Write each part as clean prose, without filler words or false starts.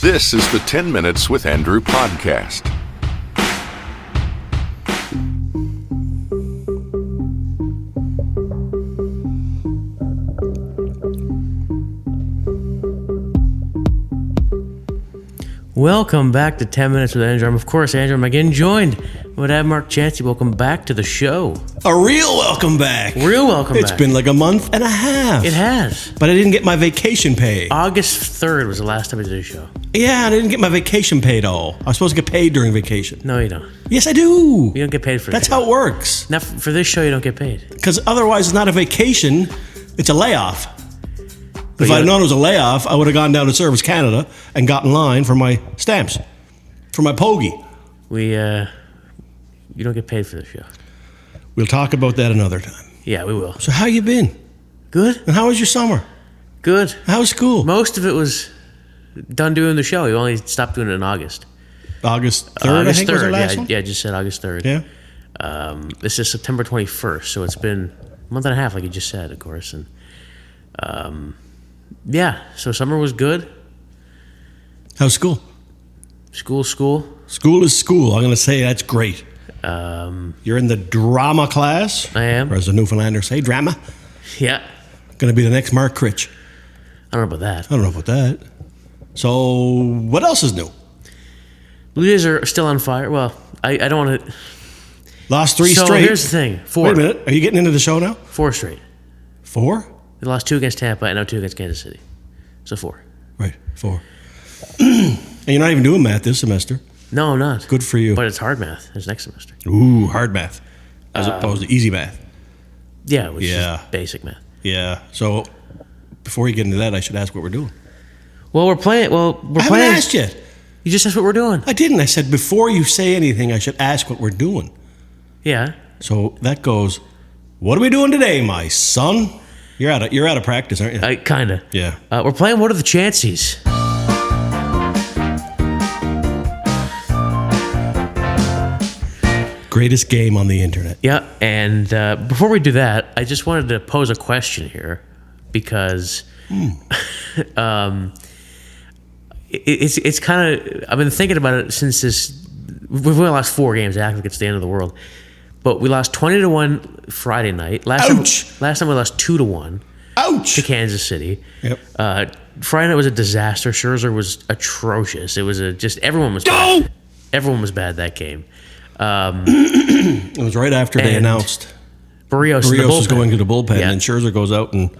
This is the 10 Minutes with Andrew podcast. Welcome back to 10 Minutes with Andrew. I'm, of course, Andrew. I'm again joined with Mark Chancey. Welcome back to the show. A real welcome back. Real welcome back. It's been like a month and a half. It has. But I didn't get my vacation pay. August 3rd was the last time I did a show. Yeah, I didn't get my vacation pay at all. I was supposed to get paid during vacation. No, you don't. Yes, I do. You don't get paid for That's the show. how it works. Now, for this show, you don't get paid. Because otherwise it's not a vacation, it's a layoff. But If I'd known it was a layoff, I would have gone down to Service Canada and got in line for my stamps, for my pogey. You don't get paid for this show. We'll talk about that another time. Yeah, we will. So how you been? Good? And how was your summer? Good. How was school? Most of it was done doing the show. We only stopped doing it in August. August 3rd, I think, was our last one? Yeah, I just said August 3rd. Yeah. This is September 21st, so it's been a month and a half, like you just said, of course. And yeah, so summer was good. How's school? School. School is school. I'm going to say that's great. You're in the drama class. I am. Or as the Newfoundlanders say, drama. Yeah. Going to be the next Mark Critch. I don't know about that. I don't know about that. So, what else is new? Blue Jays are still on fire. Well, I don't want to... Lost three So straight. here's the thing. Four. Wait a minute. Are you getting into the show now? 4 straight. 4? They lost 2 against Tampa and now 2 against Kansas City. So 4. Right, 4. And you're not even doing math this semester. No, I'm not. Good for you. But it's hard math. It's next semester. Ooh, hard math. As opposed to easy math. Yeah, which Yeah. is basic math. Yeah. So, before you get into that, I should ask what we're doing. Well, we're playing... I haven't asked yet. You just asked what we're doing. I didn't. I said before you say anything, I should ask what we're doing. Yeah. So that goes, what are we doing today, my son? You're out of practice, aren't you? Kind of. Yeah. We're playing What Are the Chances? Greatest game on the internet. Yeah, and before we do that, I just wanted to pose a question here because it's kind of, I've been thinking about it since we've only lost 4 games, acting like it's the end of the world. But we lost 20-1 Friday night. Last time we lost 2-1 Ouch! to Kansas City. Yep. Friday night was a disaster. Scherzer was atrocious. It was everyone was bad. Everyone was bad that game. It was right after they announced Barrios was going to the bullpen, Yeah. and Scherzer goes out and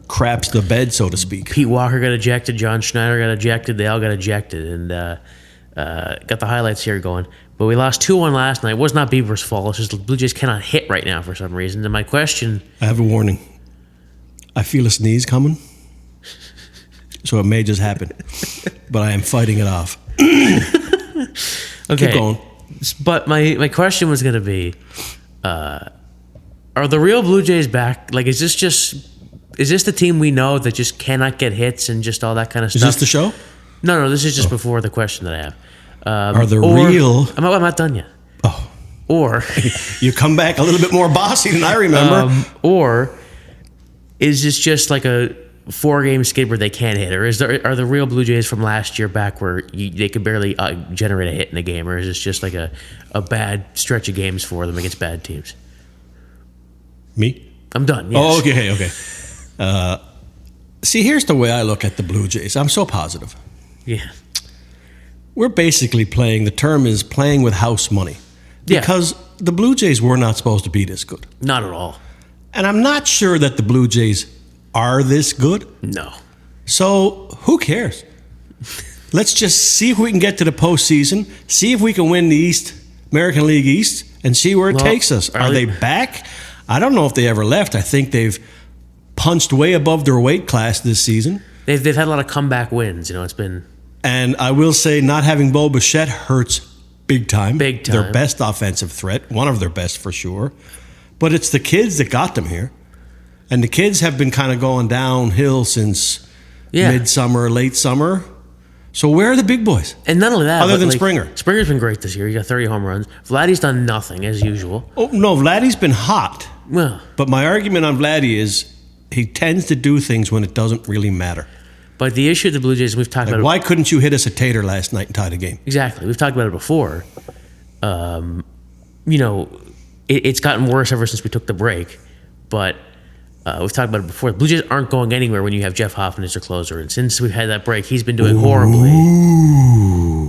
craps the bed, so to speak. Pete Walker got ejected. John Schneider got ejected. They all got ejected. And got the highlights here going. But we lost 2-1 last night. It was not Bieber's fault. It's just the Blue Jays cannot hit right now for some reason. And my question... I have a warning. I feel a sneeze coming, so it may just happen. But I am fighting it off. Okay. Keep going. But my question was going to be, are the real Blue Jays back? Like, is this the team we know that just cannot get hits and just all that kind of stuff? Is this the show? No, this is just before the question that I have. Are the real... I'm not done yet. Oh. Or... You come back a little bit more bossy than I remember. Or is this just like a 4-game skid where they can't hit? Or are the real Blue Jays from last year back where they could barely generate a hit in a game? Or is this just like a bad stretch of games for them against bad teams? Me? I'm done, yes. Oh, okay. See, here's the way I look at the Blue Jays. I'm so positive. Yeah. We're basically the term is playing with house money. Yeah. Because the Blue Jays were not supposed to be this good. Not at all. And I'm not sure that the Blue Jays are this good. No. So who cares? Let's just see if we can get to the postseason, see if we can win the American League East, and see where it takes us. Are they back? I don't know if they ever left. I think they've punched way above their weight class this season. They've had a lot of comeback wins. It's been... And I will say not having Bo Bichette hurts big time. Big time. Their best offensive threat, one of their best for sure. But it's the kids that got them here. And the kids have been kind of going downhill since midsummer, late summer. So where are the big boys? And not only that, other than Springer. Springer's been great this year. He got 30 home runs. Vladdy's done nothing, as usual. Oh, no, Vladdy's been hot. Well, But my argument on Vladdy is he tends to do things when it doesn't really matter. But the issue of the Blue Jays, we've talked about Why couldn't you hit us a tater last night and tie the game? Exactly. We've talked about it before. It's gotten worse ever since we took the break. But we've talked about it before. The Blue Jays aren't going anywhere when you have Jeff Hoffman as their closer. And since we've had that break, he's been doing horribly.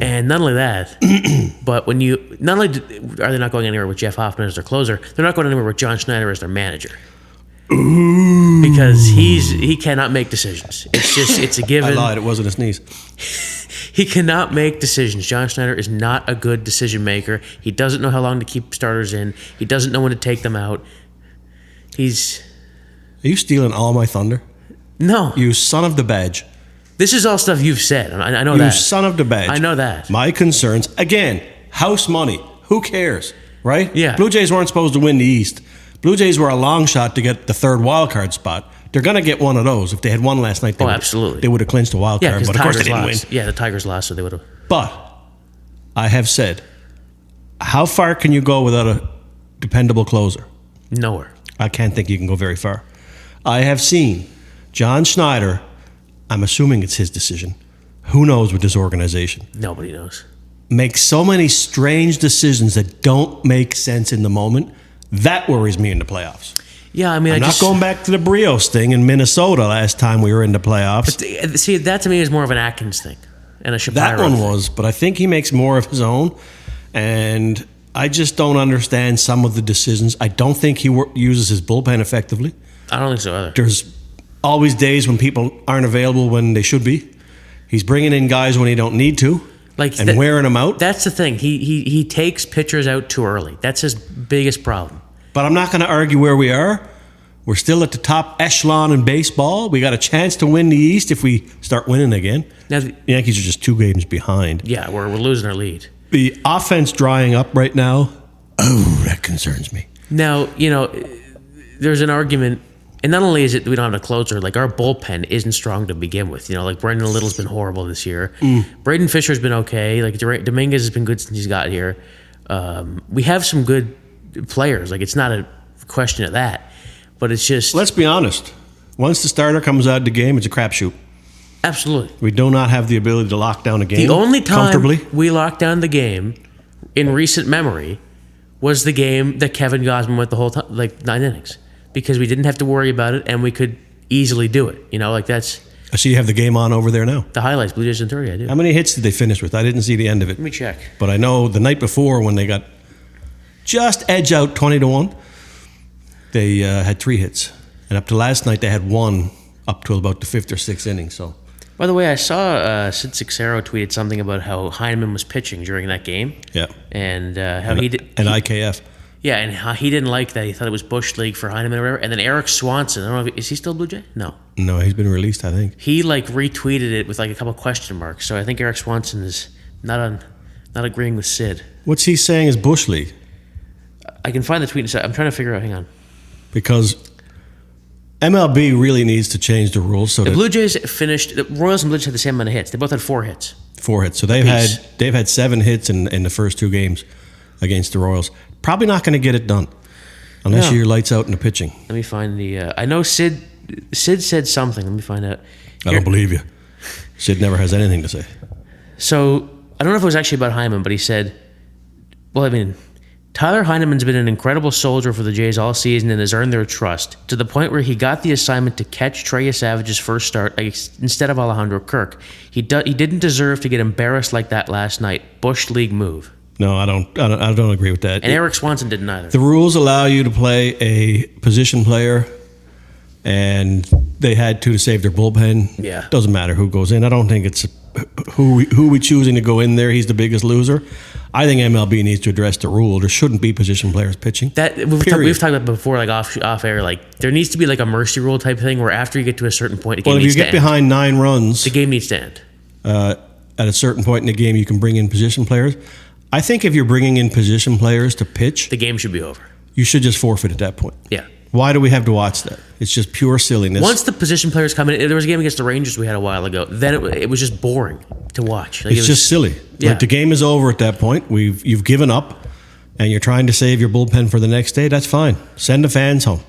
And not only that, but not only are they not going anywhere with Jeff Hoffman as their closer, they're not going anywhere with John Schneider as their manager. Because he cannot make decisions. It's a given. I lied. It wasn't his knees. He cannot make decisions. John Schneider is not a good decision maker. He doesn't know how long to keep starters in. He doesn't know when to take them out. Are you stealing all my thunder? No. You son of the badge. This is all stuff you've said. I know that. You son of the badge. I know that. My concerns, again, house money. Who cares, right? Yeah. Blue Jays weren't supposed to win the East. Blue Jays were a long shot to get the third wild card spot. They're going to get one of those. If they had won last night, absolutely. They would have clinched the wild card, but of course they didn't win. Yeah, the Tigers lost, so they would have. But I have said, how far can you go without a dependable closer? Nowhere. I can't think you can go very far. I have seen John Schneider, I'm assuming it's his decision, who knows with this organization, Nobody knows, make so many strange decisions that don't make sense in the moment. That worries me in the playoffs. Yeah, I mean, I'm not going back to the Brios thing in Minnesota last time we were in the playoffs. But see, that to me is more of an Atkins thing and a Shapiro That one thing. was, but I think he makes more of his own, and I just don't understand some of the decisions. I don't think he uses his bullpen effectively. I don't think so either. There's always days when people aren't available when they should be. He's bringing in guys when he don't need to, and wearing them out. That's the thing. He takes pitchers out too early. That's his biggest problem. But I'm not going to argue where we are. We're still at the top echelon in baseball. We got a chance to win the East if we start winning again. Now, the Yankees are just 2 games behind. Yeah, we're losing our lead. The offense drying up right now, that concerns me. Now, there's an argument, and not only is it we don't have a closer, like our bullpen isn't strong to begin with. Like Brendan Little's been horrible this year. Braden Fisher's been okay. Like Dominguez has been good since he's got here. We have some good players. Like, it's not a question of that, but it's just. Let's be honest. Once the starter comes out of the game, it's a crapshoot. Absolutely. We do not have the ability to lock down a game. The only time comfortably. We locked down the game in recent memory was the game that Kevin Gausman went the whole time, like 9 innings, because we didn't have to worry about it and we could easily do it. That's. I see you have the game on over there now. The highlights, Blue Jays in 30, I do. How many hits did they finish with? I didn't see the end of it. Let me check. But I know the night before when they got just edge out 20-1, they had 3 hits. And up to last night, they had 1 up to about the 5th or 6th inning. So, by the way, I saw Sid Sixero tweeted something about how Heineman was pitching during that game. Yeah. And how he did. And IKF. Yeah, and how he didn't like that. He thought it was Bush League for Heineman or whatever. And then Eric Swanson, I don't know, is he still Blue Jay? No, he's been released, I think. He retweeted it with a couple question marks. So I think Eric Swanson is not agreeing with Sid. What's he saying is Bush League? I can find the tweet. I'm trying to figure out. Hang on. Because MLB really needs to change the rules. So the Blue Jays finished. The Royals and Blue Jays had the same amount of hits. They both had 4 hits. 4 hits. So they've had 7 hits in the first 2 games against the Royals. Probably not going to get it done unless you're lights out in the pitching. Let me find the. I know Sid said something. Let me find out. I don't believe you. Sid never has anything to say. So I don't know if it was actually about Heineman, but he said, Tyler Heineman's been an incredible soldier for the Jays all season and has earned their trust to the point where he got the assignment to catch Trey Savage's first start instead of Alejandro Kirk. He didn't deserve to get embarrassed like that last night. Bush League move. No, I don't agree with that. And Eric Swanson didn't either. The rules allow you to play a position player, and they had to save their bullpen. Yeah. Doesn't matter who goes in. I don't think it's who we choosing to go in there. He's the biggest loser. I think MLB needs to address the rule. There shouldn't be position players pitching. We've talked about before, off air. There needs to be a mercy rule type thing where after you get to a certain point, the game needs to end. If you get behind 9 runs, the game needs to end. At a certain point in the game, you can bring in position players. I think if you're bringing in position players to pitch, the game should be over. You should just forfeit at that point. Yeah. Why do we have to watch that? It's just pure silliness. Once the position players come in, there was a game against the Rangers we had a while ago. Then it was just boring to watch. It's just silly. Yeah. The game is over at that point. You've given up, and you're trying to save your bullpen for the next day. That's fine. Send the fans home.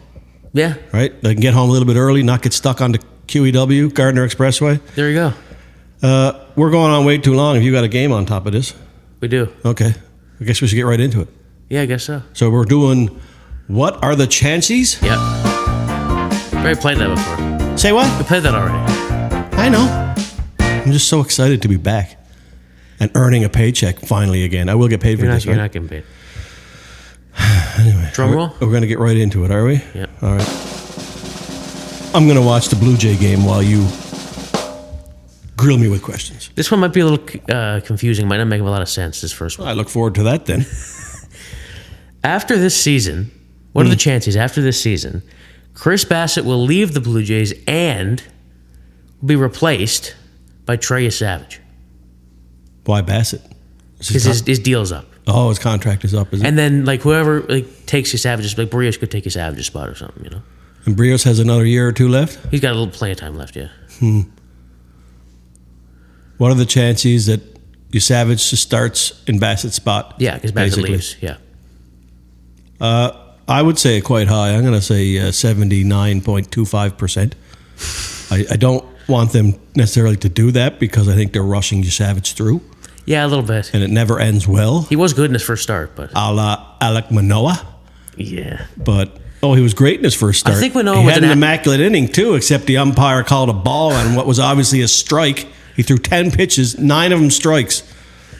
Yeah. Right? They can get home a little bit early, not get stuck on the QEW, Gardner Expressway. There you go. We're going on way too long if you got a game on top of this. We do. Okay. I guess we should get right into it. Yeah, I guess so. So we're doing What Are the Chances? Yeah. We already played that before. Say what? We played that already. I know. I'm just so excited to be back and earning a paycheck finally again. I will get paid for this, You're right? not getting paid. Anyway. Drum roll? We're going to get right into it, are we? Yeah. All right. I'm going to watch the Blue Jay game while you grill me with questions. This one might be a little confusing. Might not make a lot of sense, this first one. I look forward to that then. After this season, what are the chances after this season, Chris Bassett will leave the Blue Jays and will be replaced by Trey Savage? Why Bassett? Because his deal's up. Oh, his contract is up, is it? And then, like, whoever takes his Savage's, like, Barrios could take his Savage's spot or something, you know? And Brios has another year or two left? He's got a little playing time left, yeah. What are the chances that Savage starts in Bassett's spot? Yeah, because Bassett basically? leaves, yeah. I would say quite high. I'm going to say 79.25%. I don't want them necessarily to do that because I think they're rushing Savage through. Yeah, a little bit. And it never ends well. He was good in his first start, but... A la Alek Manoah. Yeah. But, he was great in his first start. I think Manoah he was had an immaculate inning, too, except the umpire called a ball on what was obviously a strike. He threw 10 pitches, 9 of them strikes.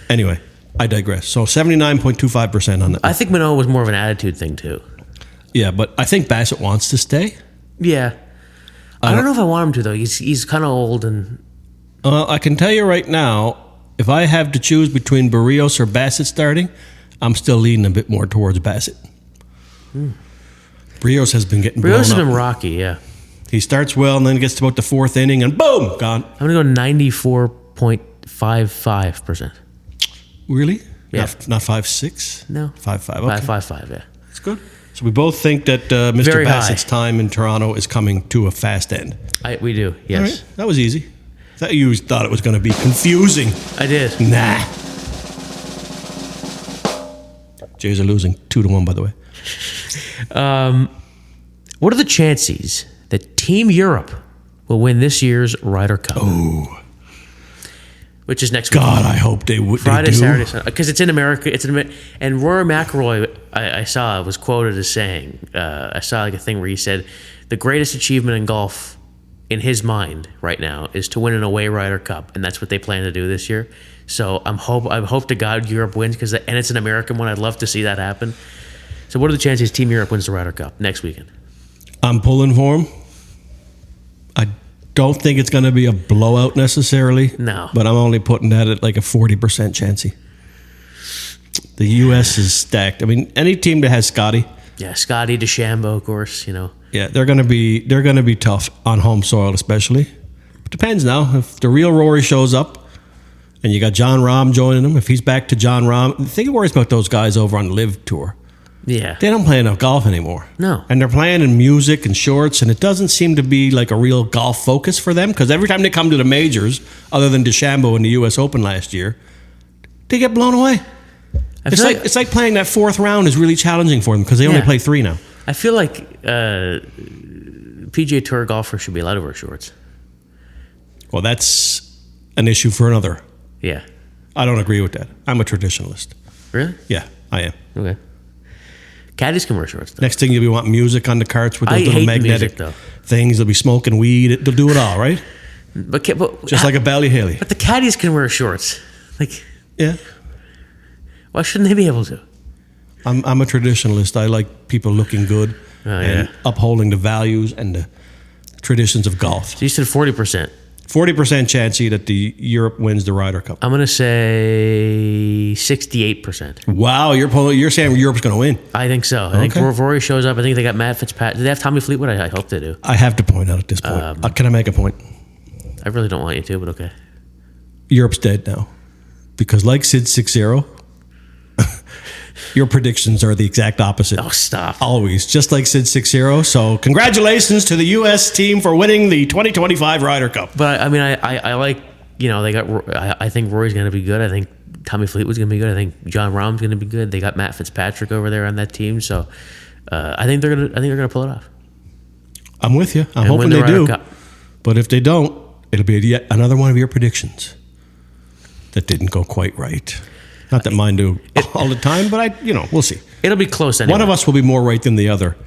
Anyway, I digress. So 79.25% on that. I think Manoah was more of an attitude thing, too. Yeah, but I think Bassett wants to stay. Yeah. I don't know if I want him to, though. He's kind of old and... I can tell you right now, if I have to choose between Barrios or Bassett starting, I'm still leaning a bit more towards Bassett. Barrios has been getting blown up. Barrios has been rocky, yeah. He starts well and then gets to about the fourth inning and boom, gone. I'm going to go 94.55%. Really? Yeah. Not 5.6? No. 5.5, okay. 5.55, yeah. That's good. So we both think that Mr. Very Bassett's high. time in Toronto is coming to a fast end. We do, yes. All right. That was easy. You thought it was going to be confusing. I did. Nah. Jays are losing 2-1, by the way. What are the chances that Team Europe will win this year's Ryder Cup? Oh. Which is next week. God, I hope they would. Friday, they do. Saturday, Sunday. Because it's in America. And Rory McIlroy, I saw, was quoted as saying, I saw like a thing where he said, the greatest achievement in golf in his mind right now is to win an away Ryder Cup, and that's what they plan to do this year. So I hope to God Europe wins, and it's an American one. I'd love to see that happen. So what are the chances Team Europe wins the Ryder Cup next weekend? I'm pulling for him. I don't think it's going to be a blowout necessarily. No. But I'm only putting that at like a 40% chancey. The U.S. is stacked. I mean, any team that has Scotty. Yeah, Scotty, DeChambeau, of course, you know. Yeah, they're going to be tough on home soil, especially. It depends now. If the real Rory shows up, and you got John Rahm joining him, if he's back to John Rahm, the thing that worries about those guys over on the Live Tour. Yeah. They don't play enough golf anymore. No. And they're playing in music and shorts, and it doesn't seem to be like a real golf focus for them because every time they come to the majors, other than DeChambeau in the U.S. Open last year, they get blown away. It's like playing that fourth round is really challenging for them because they only play 3 now. I feel like PGA Tour golfers should be allowed to wear shorts. Well, that's an issue for another. Yeah. I don't agree with that. I'm a traditionalist. Really? Yeah, I am. Okay. Caddies can wear shorts, though. Next thing, you'll want music on the carts with those little hate magnetic music, things. They'll be smoking weed. They'll do it all, right? But Just like a Bally Haley. But the caddies can wear shorts. Like, Yeah. why shouldn't they be able to? I'm a traditionalist. I like people looking good and upholding the values and the traditions of golf. So you said 40%. 40% chance that the Europe wins the Ryder Cup. I'm going to say 68%. Wow, you're saying Europe's going to win. I think so. I think Rory shows up. I think they got Matt Fitzpatrick. Do they have Tommy Fleetwood? I hope they do. I have to point out at this point. Can I make a point? I really don't want you to, but okay. Europe's dead now. Because like Sid 6-0, your predictions are the exact opposite. Oh, stop. Always. Just like Sid 6-0. So congratulations to the U.S. team for winning the 2025 Ryder Cup. But I mean, I like, you know, they got, I think Rory's going to be good. I think Tommy Fleetwood's going to be good. I think John Rahm's going to be good. They got Matt Fitzpatrick over there on that team. So I think they're going to pull it off. I'm with you. I'm hoping they do. Cup. But if they don't, it'll be yet another one of your predictions that didn't go quite right. Not that mine do all the time, but we'll see. It'll be close anyway. One of us will be more right than the other.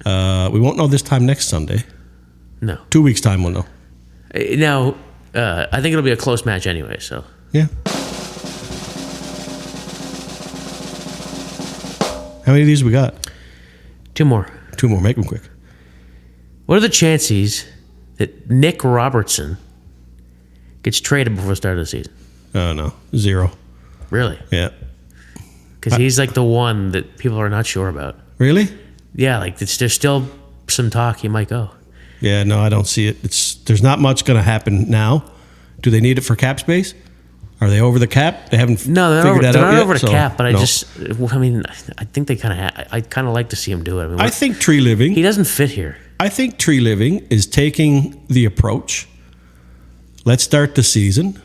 We won't know this time next Sunday. No. 2 weeks' time we'll know. Now, I think it'll be a close match anyway, so. Yeah. How many of these we got? 2 more. 2 more. Make them quick. What are the chances that Nick Robertson gets traded before the start of the season? Oh, no. 0. Really? Yeah. Because he's like the one that people are not sure about. Really? Yeah, like there's still some talk he might go. Yeah, no, I don't see it. There's not much going to happen now. Do they need it for cap space? Are they over the cap? They haven't figured that out yet? They're not over the cap, but no. I think they kind of I kind of like to see him do it. I think Tree Living... He doesn't fit here. I think Tree Living is taking the approach. Let's start the season.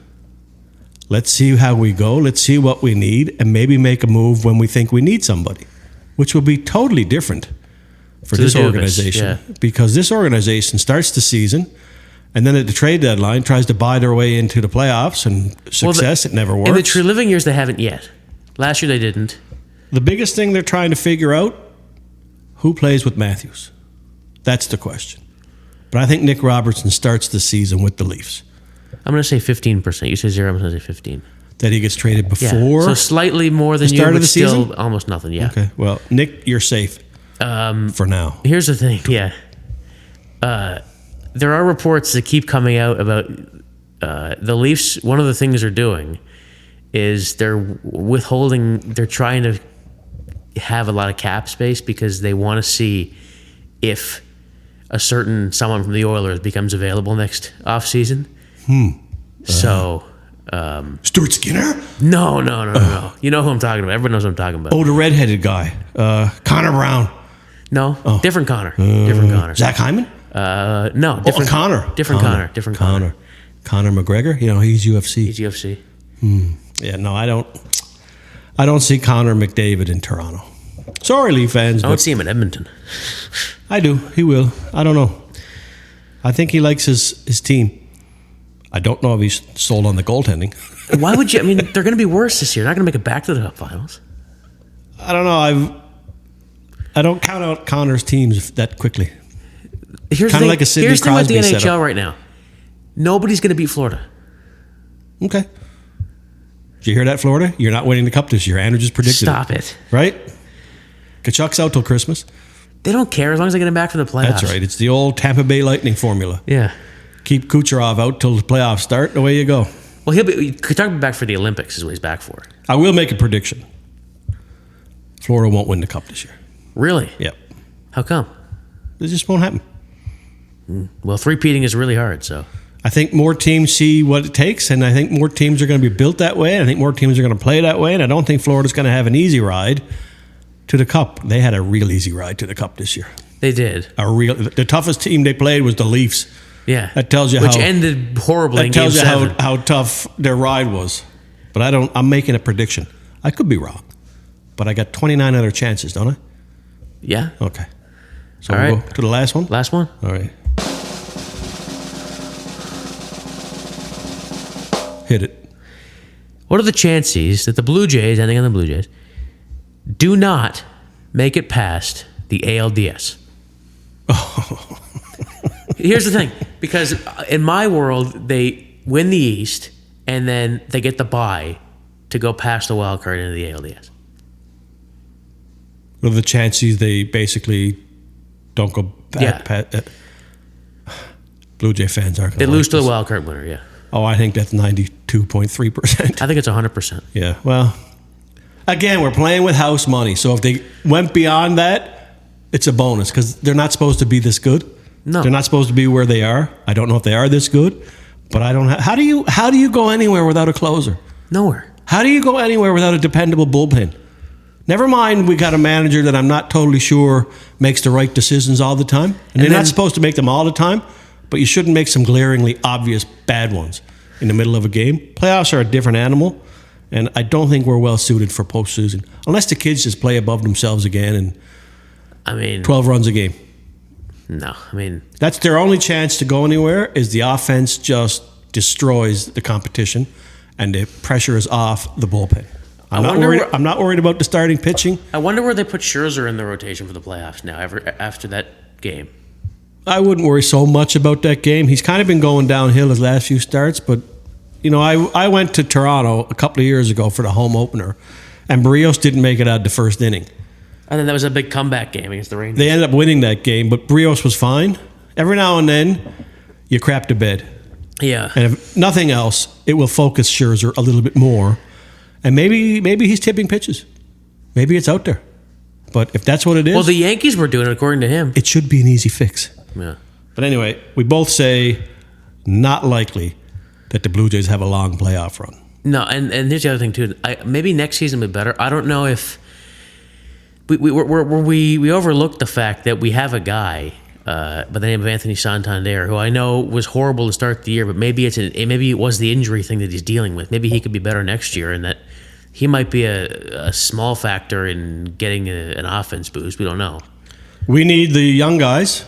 Let's see how we go. Let's see what we need, and maybe make a move when we think we need somebody, which will be totally different for this organization. Yeah. Because this organization starts the season, and then at the trade deadline tries to buy their way into the playoffs, and it never works. In the Tree Living years, they haven't yet. Last year, they didn't. The biggest thing they're trying to figure out, who plays with Matthews? That's the question. But I think Nick Robertson starts the season with the Leafs. I'm going to say 15%. You say 0, I'm going to say 15. That he gets traded before? Yeah. So slightly more than the start of the still season? Almost nothing, yeah. Okay, well, Nick, you're safe for now. Here's the thing, yeah. There are reports that keep coming out about the Leafs. One of the things they're doing is they're trying to have a lot of cap space because they want to see if someone from the Oilers becomes available next offseason. So... Stuart Skinner? No. You know who I'm talking about. Everyone knows who I'm talking about. Oh, the redheaded guy. Connor Brown. No, different Connor. Different Connor. Zach Hyman? No, different Connor. Different Connor. Different Connor. Conor McGregor? He's UFC. He's UFC. Yeah, no, I don't see Connor McDavid in Toronto. Sorry, Leaf fans. I don't see him in Edmonton. I do. He will. I don't know. I think he likes his team. I don't know if he's sold on the goaltending. Why would you? I mean, they're going to be worse this year. They're not going to make it back to the Cup Finals. I don't know. I don't count out Connor's teams that quickly. Here's kind of like a Sidney Crosby with the NHL setup. right now. Nobody's going to beat Florida. Okay. Did you hear that, Florida? You're not winning the Cup this year. Andrew just predicted Stop it. Right? Kachuk's out till Christmas. They don't care as long as they get him back for the playoffs. That's right. It's the old Tampa Bay Lightning formula. Yeah. Keep Kucherov out till the playoffs start, and away you go. Well, Kachuk will be back for the Olympics is what he's back for. I will make a prediction. Florida won't win the Cup this year. Really? Yep. How come? It just won't happen. Well, three-peating is really hard, so. I think more teams see what it takes, and I think more teams are going to be built that way, and I think more teams are going to play that way, and I don't think Florida's going to have an easy ride to the Cup. They had a real easy ride to the Cup this year. They did. The toughest team they played was the Leafs. Yeah. That tells you Which ended horribly in Game 7. That tells you how tough their ride was. But I'm making a prediction. I could be wrong. But I got 29 other chances, don't I? Yeah. Okay. So All we'll right. go to the last one? Last one? All right. Hit it. What are the chances that the Blue Jays, ending on the Blue Jays, do not make it past the ALDS? Oh. Here's the thing, because in my world, they win the East, and then they get the bye to go past the wild card into the ALDS. What are the chances they basically don't go past? Blue Jay fans aren't going to They lose to the wild card winner, yeah. Oh, I think that's 92.3%. I think it's 100%. Yeah, well, again, we're playing with house money, so if they went beyond that, it's a bonus, because they're not supposed to be this good. No. They're not supposed to be where they are. I don't know if they are this good, but I don't. How do you go anywhere without a closer? Nowhere. How do you go anywhere without a dependable bullpen? Never mind, we got a manager that I'm not totally sure makes the right decisions all the time, and they're not supposed to make them all the time, but you shouldn't make some glaringly obvious bad ones in the middle of a game. Playoffs are a different animal, and I don't think we're well suited for postseason unless the kids just play above themselves again and 12 runs a game. No, I mean, That's their only chance to go anywhere is the offense just destroys the competition and the pressure is off the bullpen. I'm not worried about the starting pitching. I wonder where they put Scherzer in the rotation for the playoffs now, after that game. I wouldn't worry so much about that game. He's kind of been going downhill his last few starts, but I went to Toronto a couple of years ago for the home opener, and Barrios didn't make it out the first inning. And then that was a big comeback game against the Rangers. They ended up winning that game, but Barrios was fine. Every now and then, you crap to bed. Yeah. And if nothing else, it will focus Scherzer a little bit more. And maybe he's tipping pitches. Maybe it's out there. But if that's what it is... Well, the Yankees were doing it, according to him. It should be an easy fix. Yeah. But anyway, we both say not likely that the Blue Jays have a long playoff run. No, and here's the other thing, too. Maybe next season will be better. I don't know if... We overlooked the fact that we have a guy by the name of Anthony Santander, who I know was horrible to start the year, but maybe it was the injury thing that he's dealing with. Maybe he could be better next year, and that he might be a small factor in getting an offense boost. We don't know. We need the young guys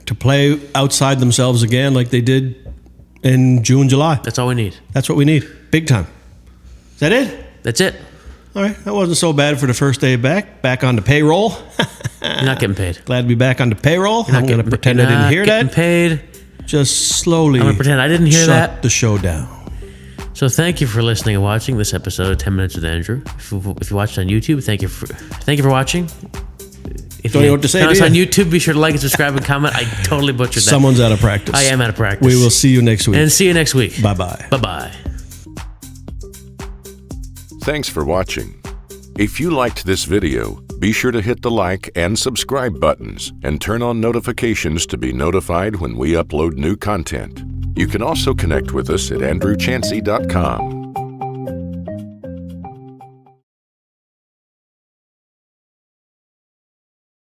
to play outside themselves again like they did in June, July. That's all we need. That's what we need. Big time. Is that it? That's it. All right. That wasn't so bad for the first day back. Back on the payroll. You're not getting paid. Glad to be back on the payroll. I'm going to pretend I didn't hear that. Paid. Just slowly. I'm going to pretend I didn't hear that. Shut the show down. So thank you for listening and watching this episode of 10 Minutes with Andrew. If you watched on YouTube, thank you for watching. If Don't know what to say. Us on YouTube, be sure to like and subscribe and comment. I totally butchered that. Someone's out of practice. I am out of practice. We will see you next week. And see you next week. Bye-bye. Bye-bye. Thanks for watching. If you liked this video, be sure to hit the like and subscribe buttons and turn on notifications to be notified when we upload new content. You can also connect with us at andrewchansey.com.